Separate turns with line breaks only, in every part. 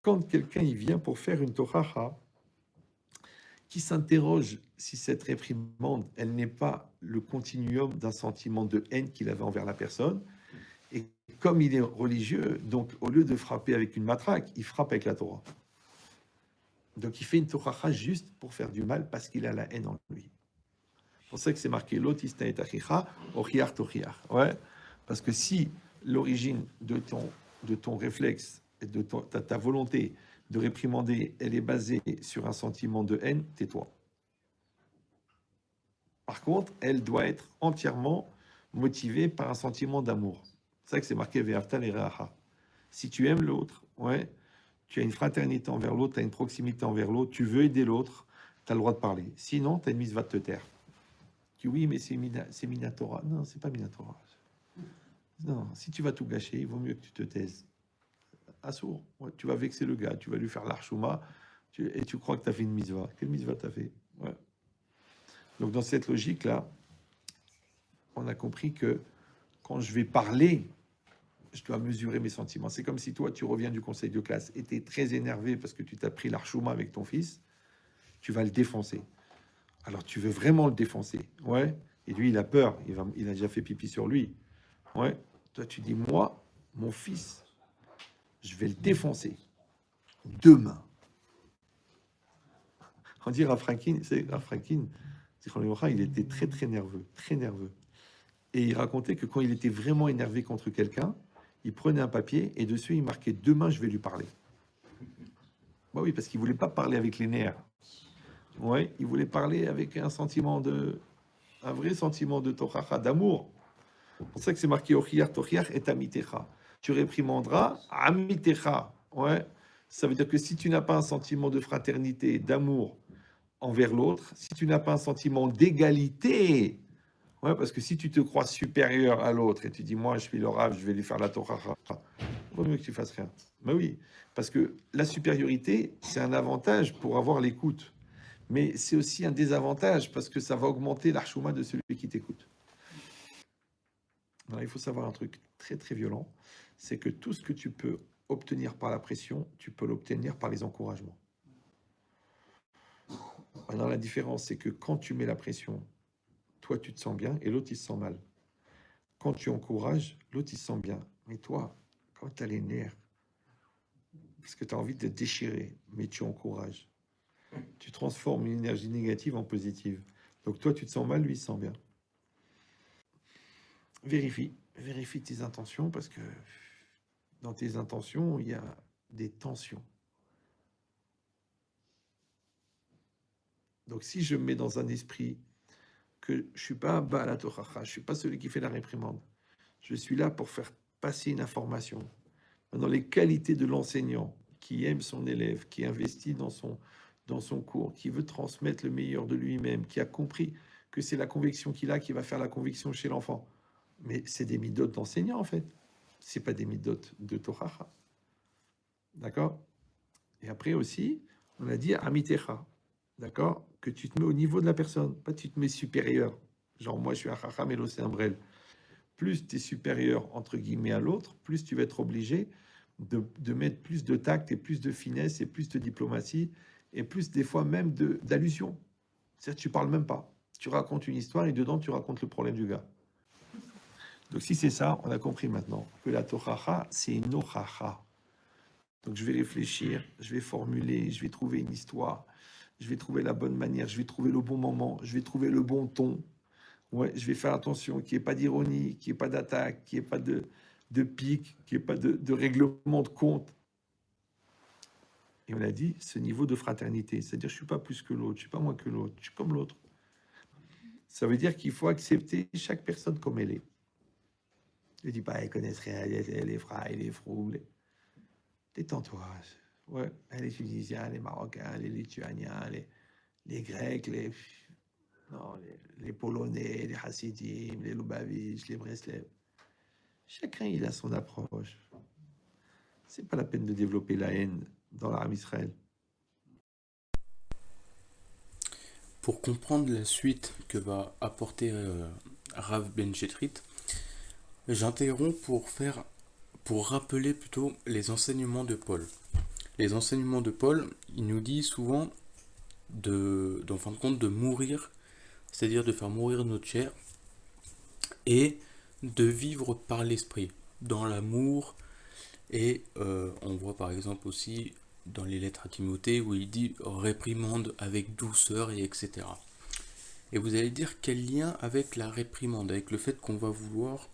quand quelqu'un il vient pour faire une tochacha, qui s'interroge si cette réprimande, elle n'est pas le continuum d'un sentiment de haine qu'il avait envers la personne, et comme il est religieux, donc au lieu de frapper avec une matraque, il frappe avec la Torah. Donc il fait une tochacha juste pour faire du mal parce qu'il a la haine en lui. C'est pour ça que c'est marqué l'otista et achicha, ochiar tochiar. Ouais, parce que si l'origine de ton réflexe et de ta volonté de réprimander, elle est basée sur un sentiment de haine, tais-toi. Par contre, elle doit être entièrement motivée par un sentiment d'amour. C'est ça que c'est marqué Ve'afta l'ereacha. Si tu aimes l'autre, ouais, tu as une fraternité envers l'autre, tu as une proximité envers l'autre, tu veux aider l'autre, tu as le droit de parler. Sinon, tu as une mise va te taire. Tu dis oui, mais c'est Minatora. Non, c'est pas Minatora. Non, si tu vas tout gâcher, il vaut mieux que tu te taises. Assourd, ouais, tu vas vexer le gars, tu vas lui faire l'archouma, et tu crois que tu as fait une misva. Quelle misva tu as fait? Ouais. Donc, dans cette logique-là, on a compris que quand je vais parler, je dois mesurer mes sentiments. C'est comme si toi, tu reviens du conseil de classe et tu es très énervé parce que tu t'as pris l'archouma avec ton fils, tu vas le défoncer. Alors, tu veux vraiment le défoncer, ouais. Et lui, il a peur, il a déjà fait pipi sur lui, ouais. Toi, tu dis, moi, mon fils, je vais le défoncer demain. On dit Rafrakin, il était très très nerveux, très nerveux. Et il racontait que quand il était vraiment énervé contre quelqu'un, il prenait un papier et dessus il marquait demain je vais lui parler. Bah oui, parce qu'il voulait pas parler avec les nerfs. Ouais, il voulait parler avec un vrai sentiment de tochacha, d'amour. C'est pour ça que c'est marqué Ochiar Tochiar et Amitecha. Tu réprimanderas Amitecha. Ouais, ça veut dire que si tu n'as pas un sentiment de fraternité, d'amour envers l'autre, si tu n'as pas un sentiment d'égalité, ouais, parce que si tu te crois supérieur à l'autre et tu dis moi je suis le Rav, je vais lui faire la tochacha, il vaut mieux que tu fasses rien. Mais oui, parce que la supériorité, c'est un avantage pour avoir l'écoute. Mais c'est aussi un désavantage parce que ça va augmenter l'archouma de celui qui t'écoute. Alors, il faut savoir un truc très très violent, c'est que tout ce que tu peux obtenir par la pression, tu peux l'obtenir par les encouragements. Alors la différence, c'est que quand tu mets la pression, toi tu te sens bien et l'autre il se sent mal. Quand tu encourages, l'autre il se sent bien. Mais toi, quand tu as les nerfs, parce que tu as envie de te déchirer, mais tu encourages, tu transformes une énergie négative en positive. Donc toi tu te sens mal, lui il se sent bien. Vérifie tes intentions parce que dans tes intentions, il y a des tensions. Donc si je me mets dans un esprit que je ne suis pas Baal HaTochacha, je ne suis pas celui qui fait la réprimande, je suis là pour faire passer une information. Dans les qualités de l'enseignant qui aime son élève, qui investit dans son cours, qui veut transmettre le meilleur de lui-même, qui a compris que c'est la conviction qu'il a qui va faire la conviction chez l'enfant. Mais c'est des midotes d'enseignant en fait. C'est pas des midotes de Tochacha. D'accord? Et après aussi, on a dit Amitecha. D'accord? Que tu te mets au niveau de la personne, pas tu te mets supérieur. Genre, moi, je suis un chacham et l'autre, c'est un brel. Plus tu es supérieur, entre guillemets, à l'autre, plus tu vas être obligé de mettre plus de tact et plus de finesse et plus de diplomatie et plus, des fois, même d'allusion. C'est-à-dire tu parles même pas. Tu racontes une histoire et dedans, tu racontes le problème du gars. Donc, si c'est ça, on a compris maintenant que la tochacha, c'est une ochacha. Donc, je vais réfléchir, je vais formuler, je vais trouver une histoire, je vais trouver la bonne manière, je vais trouver le bon moment, je vais trouver le bon ton. Ouais, je vais faire attention qu'il n'y ait pas d'ironie, qu'il n'y ait pas d'attaque, qu'il n'y ait pas de pique, qu'il n'y ait pas de règlement de compte. Et on a dit ce niveau de fraternité, c'est-à-dire je ne suis pas plus que l'autre, je ne suis pas moins que l'autre, je suis comme l'autre. Ça veut dire qu'il faut accepter chaque personne comme elle est. Je ne dis pas, ils connaissent rien, les frères, les frous. Détends-toi. Ouais, les Tunisiens, les Marocains, les Lituaniens, les Grecs, non, les Polonais, les Hassidim, les Lubavitch, les Breslev. Chacun, il a son approche. C'est pas la peine de développer la haine dans l'Arab Israël.
Pour comprendre la suite que va apporter Rav Ben Jetrit, j'interromps pour rappeler plutôt les enseignements de Paul. Les enseignements de Paul, il nous dit souvent en fin de compte, de mourir, c'est-à-dire de faire mourir notre chair et de vivre par l'esprit, dans l'amour. Et on voit par exemple aussi dans les lettres à Timothée où il dit réprimande avec douceur et etc. Et vous allez dire quel lien avec la réprimande, avec le fait qu'on va vouloir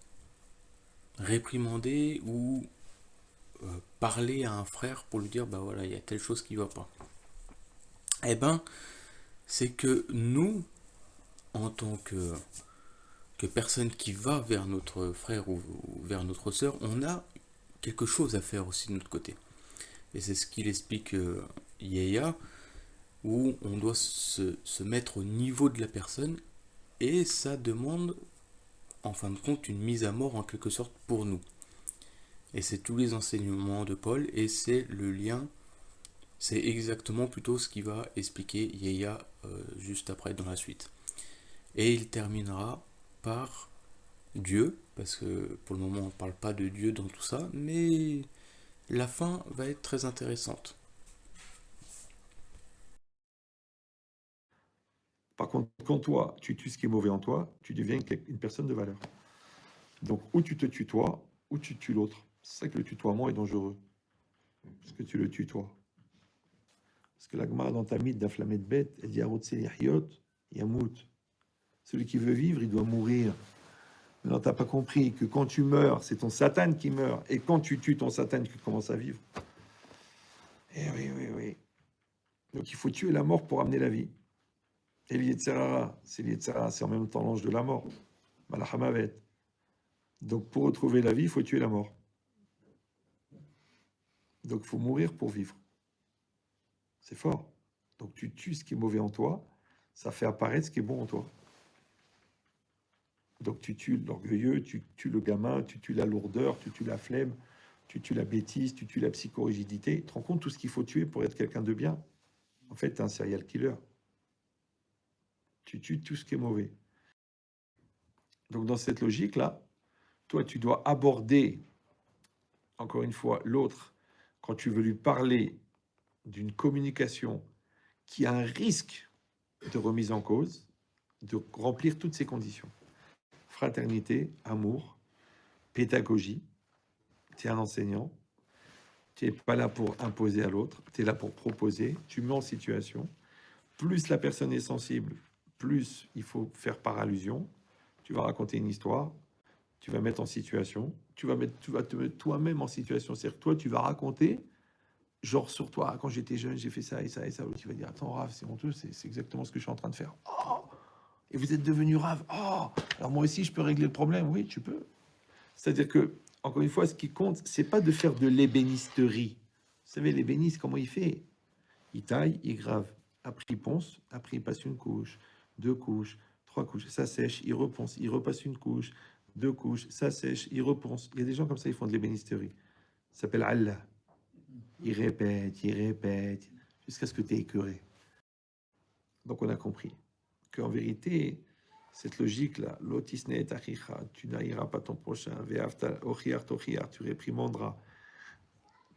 réprimander ou parler à un frère pour lui dire bah voilà il y a telle chose qui va pas. Eh ben c'est que nous en tant que personne qui va vers notre frère ou vers notre sœur, on a quelque chose à faire aussi de notre côté. Et c'est ce qu'il explique Yeya, où on doit se mettre au niveau de la personne, et ça demande en fin de compte une mise à mort en quelque sorte pour nous. Et c'est tous les enseignements de Paul, et c'est le lien, c'est exactement plutôt ce qu'il va expliquer Yeya juste après dans la suite. Et il terminera par Dieu, parce que pour le moment on ne parle pas de Dieu dans tout ça, mais la fin va être très intéressante.
Par contre, quand toi, tu tues ce qui est mauvais en toi, tu deviens une personne de valeur. Donc, ou tu te tutoies, ou tu tues l'autre. C'est ça que le tutoiement est dangereux. Parce que tu le tutoies. Parce que la Gemara dans ta mythe d'afflamé de bête, elle dit Arotse Yahiot, Yamout. Celui qui veut vivre, il doit mourir. Maintenant, tu n'as pas compris que quand tu meurs, c'est ton Satan qui meurt. Et quand tu tues ton Satan, tu commences à vivre. Eh oui, oui, oui. Donc il faut tuer la mort pour amener la vie. Et l'Yetzerara, c'est en même temps l'ange de la mort. Malachamavet. Donc pour retrouver la vie, il faut tuer la mort. Donc il faut mourir pour vivre. C'est fort. Donc tu tues ce qui est mauvais en toi, ça fait apparaître ce qui est bon en toi. Donc tu tues l'orgueilleux, tu tues le gamin, tu tues la lourdeur, tu tues la flemme, tu tues la bêtise, tu tues la psychorigidité. Tu te rends compte tout ce qu'il faut tuer pour être quelqu'un de bien? En fait, tu es un serial killer. Tu tues tout ce qui est mauvais. Donc dans cette logique-là, toi, tu dois aborder, encore une fois, l'autre quand tu veux lui parler d'une communication qui a un risque de remise en cause, de remplir toutes ces conditions. Fraternité, amour, pédagogie. Tu es un enseignant. Tu n'es pas là pour imposer à l'autre. Tu es là pour proposer. Tu mets en situation. Plus la personne est sensible, plus il faut faire par allusion. Tu vas raconter une histoire. Tu vas mettre en situation. Tu vas te mettre toi-même en situation. C'est-à-dire que toi, tu vas raconter genre sur toi, quand j'étais jeune, j'ai fait ça et ça et ça. Tu vas dire, attends, Rav, c'est honteux, c'est exactement ce que je suis en train de faire. Oh, et vous êtes devenu Rav. Oh, alors moi aussi, je peux régler le problème. Oui, tu peux. C'est-à-dire que, encore une fois, ce qui compte, c'est pas de faire de l'ébénisterie. Vous savez, l'ébéniste, comment il fait? Il taille, il grave. Après, il ponce. Après, il passe une couche, deux couches, trois couches. Ça sèche, il reponce. Il repasse une couche, deux couches. Ça sèche, il reponce. Il y a des gens comme ça, ils font de l'ébénisterie. Ça s'appelle Allah. Il répète, jusqu'à ce que tu es écœuré. Donc on a compris qu'en vérité, cette logique-là, lotisne et achicha, tu n'haïras pas ton prochain, tu réprimanderas.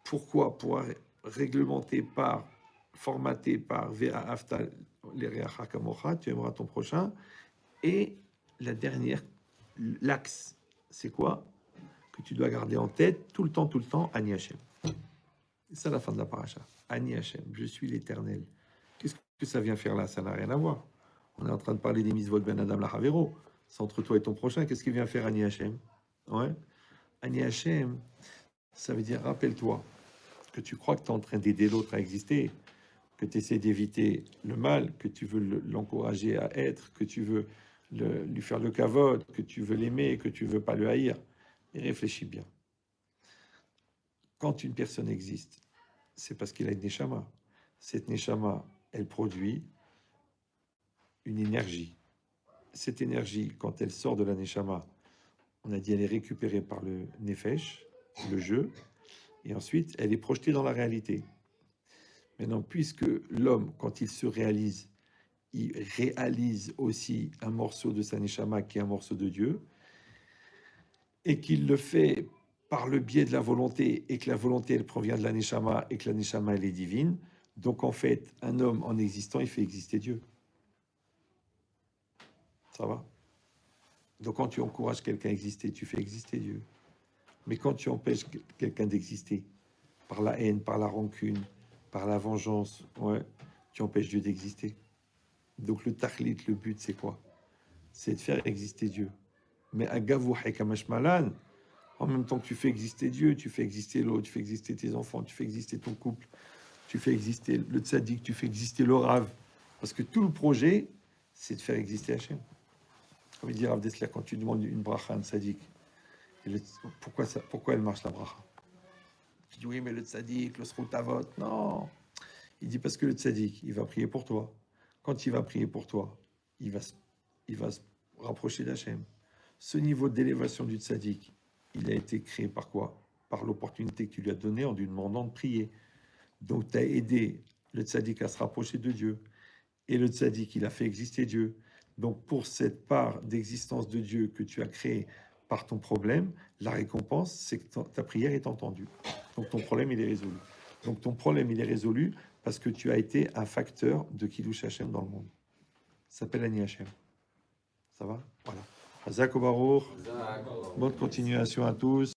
Pourquoi? Pour réglementer par, formater par ve'aftal l'ereacha kamocha, tu aimeras ton prochain. Et la dernière, l'axe, c'est quoi? Que tu dois garder en tête tout le temps, Ani Hashem. C'est ça la fin de la paracha. Ani Hashem, je suis l'Éternel. Qu'est-ce que ça vient faire là? Ça n'a rien à voir. On est en train de parler des mitzvot ben Adam la Havero. C'est entre toi et ton prochain. Qu'est-ce qu'il vient faire Ani Hashem? Ouais. Ani Hashem, ça veut dire, rappelle-toi que tu crois que tu es en train d'aider l'autre à exister, que tu essaies d'éviter le mal, que tu veux l'encourager à être, que tu veux lui faire le kavod, que tu veux l'aimer, que tu veux pas le haïr. Et réfléchis bien. Quand une personne existe, c'est parce qu'il a une neshama. Cette neshama, elle produit une énergie. Cette énergie, quand elle sort de la neshama, on a dit elle est récupérée par le nefesh, le jeu, et ensuite elle est projetée dans la réalité. Maintenant, puisque l'homme, quand il se réalise, il réalise aussi un morceau de sa neshama qui est un morceau de Dieu, et qu'il le fait par le biais de la volonté, et que la volonté, elle provient de la Neshama, et que la Neshama, elle est divine. Donc, en fait, un homme, en existant, il fait exister Dieu. Ça va? Donc, quand tu encourages quelqu'un à exister, tu fais exister Dieu. Mais quand tu empêches quelqu'un d'exister, par la haine, par la rancune, par la vengeance, ouais, tu empêches Dieu d'exister. Donc, le tahlit, le but, c'est quoi? C'est de faire exister Dieu. Mais à Gavou Hakamashmalan, en même temps que tu fais exister Dieu, tu fais exister l'autre, tu fais exister tes enfants, tu fais exister ton couple, tu fais exister le tzaddik, tu fais exister le rave. Parce que tout le projet, c'est de faire exister Hachem. Comme il dit Rav Dessler, quand tu demandes une bracha à un tzaddik, pourquoi elle marche la bracha? Tu dis oui, mais le tzaddik, le sroutavot, non. Il dit parce que le tzaddik, il va prier pour toi. Quand il va prier pour toi, il va se rapprocher d'Hachem. Ce niveau d'élévation du tzaddik, il a été créé par quoi? Par l'opportunité que tu lui as donnée en lui demandant de prier. Donc, tu as aidé le tzaddik à se rapprocher de Dieu. Et le tzaddik, il a fait exister Dieu. Donc, pour cette part d'existence de Dieu que tu as créée par ton problème, la récompense, c'est que ta prière est entendue. Donc, ton problème, il est résolu. Donc, ton problème, il est résolu parce que tu as été un facteur de Kiddush Hashem dans le monde. Ça s'appelle Ani Hashem. Ça va? Voilà. Hazak Baruch. Bonne continuation à tous.